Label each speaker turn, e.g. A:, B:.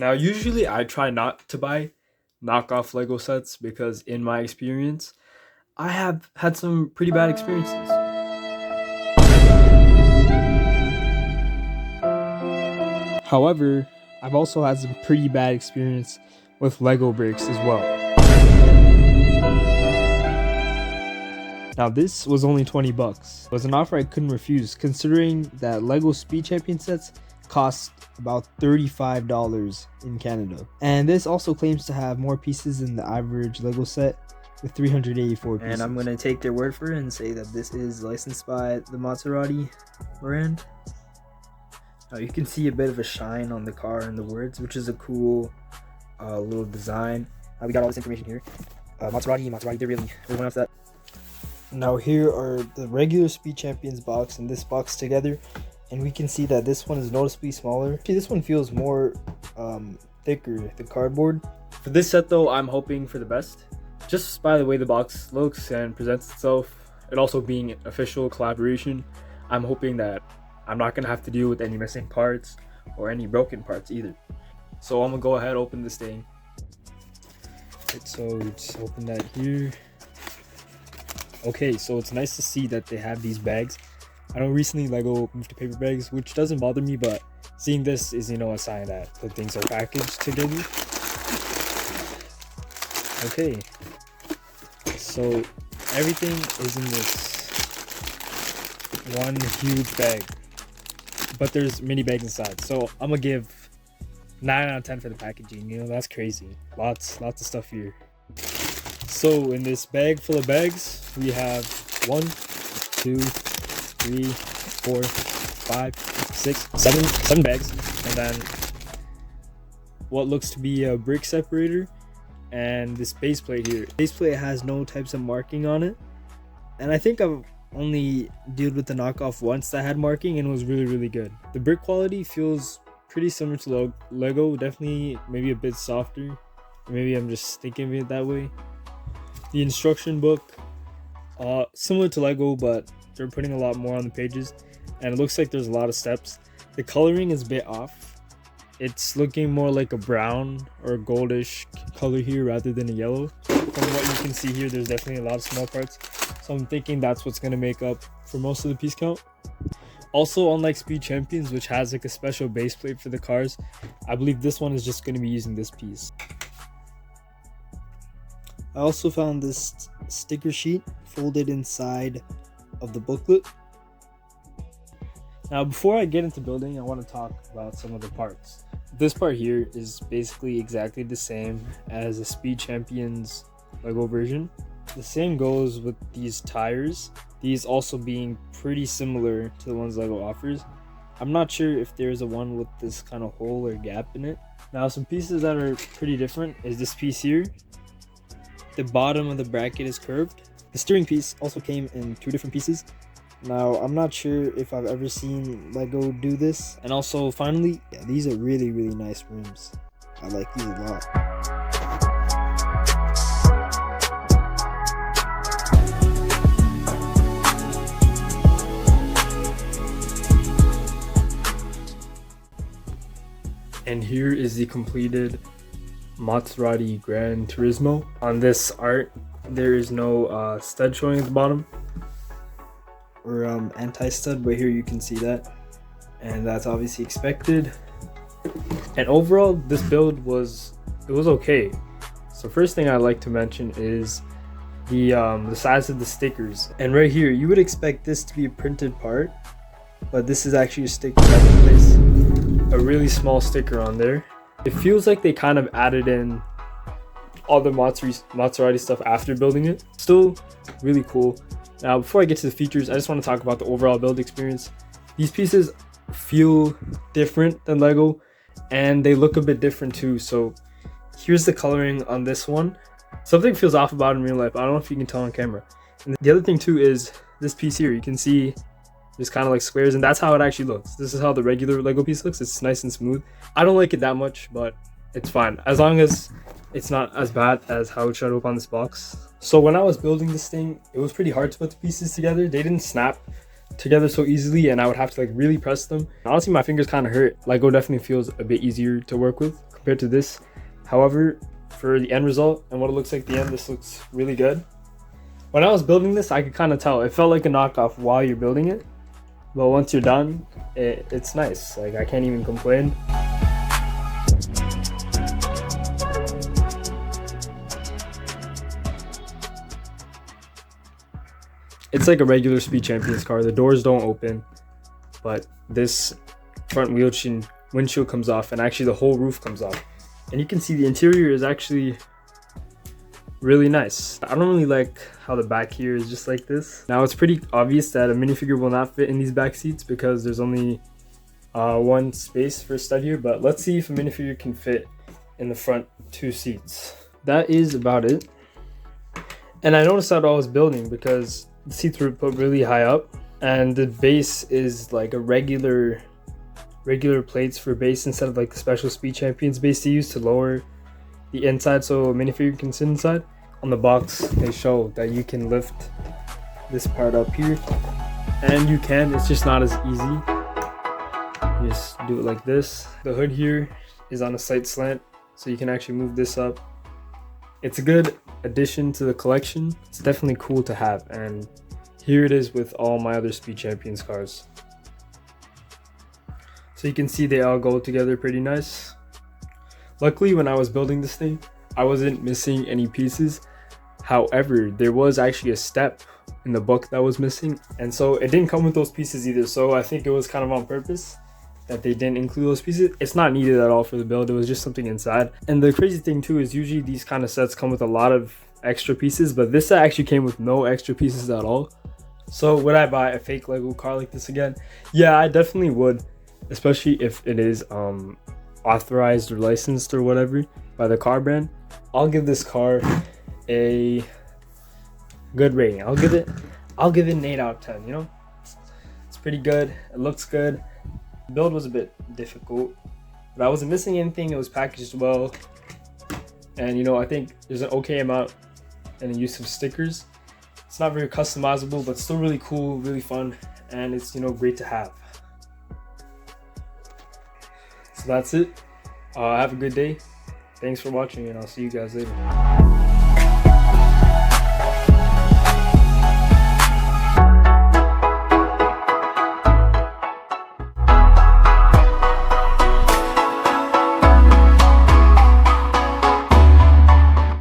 A: Now, usually I try not to buy knockoff Lego sets because in my experience, I have had some pretty bad experiences. However, I've also had some pretty bad experience with Lego bricks as well. Now this was only 20 bucks. It was an offer I couldn't refuse considering that Lego Speed Champion sets cost about $35 in Canada. And this also claims to have more pieces than the average Lego set with 384 pieces. And I'm going to take their word for it and say that this is licensed by the Maserati brand. Now you can see a bit of a shine on the car and the words, which is a cool little design. We got all this information here. Maserati, they're really went off that. Now here are the regular Speed Champions box and this box together, and we can see that this one is noticeably smaller. Actually, this one feels more thicker, the cardboard. For this set though, I'm hoping for the best. Just by the way the box looks and presents itself, it also being an official collaboration, I'm hoping that I'm not gonna have to deal with any missing parts or any broken parts either. So I'm gonna go ahead and open this thing. Right, so just open that here. Okay, so it's nice to see that they have these bags. I know recently Lego moved to paper bags, which doesn't bother me, but seeing this is, a sign that the things are packaged together. Okay, so everything is in this one huge bag, but there's mini bags inside. So I'm gonna give 9 out of 10 for the packaging. That's crazy. Lots of stuff here. So in this bag full of bags, we have 1, 2, 3, 4, 5, 6, 7 bags, and then what looks to be a brick separator and this base plate here. Base plate has no types of marking on it, and I think I've only dealt with the knockoff once that had marking and it was really good. The brick quality feels pretty similar to Lego, definitely maybe a bit softer. Maybe I'm just thinking of it that way. The instruction book, similar to Lego, but they're putting a lot more on the pages, and it looks like there's a lot of steps. The coloring is a bit off. It's looking more like a brown or a goldish color here rather than a yellow. From what you can see here, there's definitely a lot of small parts, so I'm thinking that's what's going to make up for most of the piece count. Also, unlike Speed Champions, which has like a special base plate for the cars, I believe this one is just going to be using this piece. I also found this sticker sheet folded inside of the booklet. Now, before I get into building, I want to talk about some of the parts. This part here is basically exactly the same as a Speed Champions Lego version. The same goes with these tires, these also being pretty similar to the ones Lego offers. I'm not sure if there's a one with this kind of hole or gap in it. Now, some pieces that are pretty different is this piece here. The bottom of the bracket is curved. The steering piece also came in 2 different pieces. Now, I'm not sure if I've ever seen Lego do this. And also, finally, yeah, these are really nice rims. I like these a lot. And here is the completed Maserati Granturismo. On this art, there is no stud showing at the bottom, or anti-stud, but here you can see that, and that's obviously expected. And overall, this build was okay. So first thing I'd like to mention is the size of the stickers. And right here, you would expect this to be a printed part, but this is actually a sticker that can place a really small sticker on there. It feels like they kind of added in all the Maserati stuff after building it. Still really cool. Now, before I get to the features, I just want to talk about the overall build experience. These pieces feel different than Lego, and they look a bit different too. So here's the coloring on this one. Something feels off about it in real life. I don't know if you can tell on camera. And the other thing too is this piece here. You can see just kind of like squares, and that's how it actually looks. This is how the regular Lego piece looks. It's nice and smooth. I don't like it that much, but it's fine as long as it's not as bad as how it showed up on this box. So when I was building this thing, it was pretty hard to put the pieces together. They didn't snap together so easily, and I would have to like really press them. Honestly, my fingers kind of hurt. Lego definitely feels a bit easier to work with. compared to this. However, for the end result and what it looks like at the end, this looks really good. When I was building this, I could kind of tell. It felt like a knockoff while you're building it. But once you're done, it's nice. Like, I can't even complain. It's like a regular Speed Champions car. The doors don't open, but this front windshield comes off, and actually the whole roof comes off. And you can see the interior is actually really nice. I don't really like how the back here is just like this. Now, it's pretty obvious that a minifigure will not fit in these back seats because there's only one space for a stud here, but let's see if a minifigure can fit in the front 2 seats. That is about it. And I noticed that while I was building, because the seats were put really high up, and the base is like a regular plates for base instead of like the special Speed Champions base they use to lower the inside so a minifigure can sit inside. On the box, they show that you can lift this part up here, and you can. It's just not as easy. You just do it like this. The hood here is on a slight slant, so you can actually move this up. It's a good addition to the collection. It's definitely cool to have, and here it is with all my other Speed Champions cars. So you can see they all go together pretty nice. Luckily, when I was building this thing, I wasn't missing any pieces. However, there was actually a step in the book that was missing, and so it didn't come with those pieces either. So I think it was kind of on purpose that they didn't include those pieces. It's not needed at all for the build. It was just something inside. And the crazy thing too is usually these kind of sets come with a lot of extra pieces, but this set actually came with no extra pieces at all. So would I buy a fake Lego car like this again? Yeah, I definitely would, especially if it is authorized or licensed or whatever by the car brand. I'll give this car a good rating. I'll give it an 8 out of 10. You know, it's pretty good. It looks good. The build was a bit difficult, but I wasn't missing anything. It was packaged well, and you know, I think there's an okay amount in the use of stickers. It's not very customizable, but still really cool, really fun, and it's, you know, great to have. So that's it. Have a good day. Thanks for watching, and I'll see you guys later.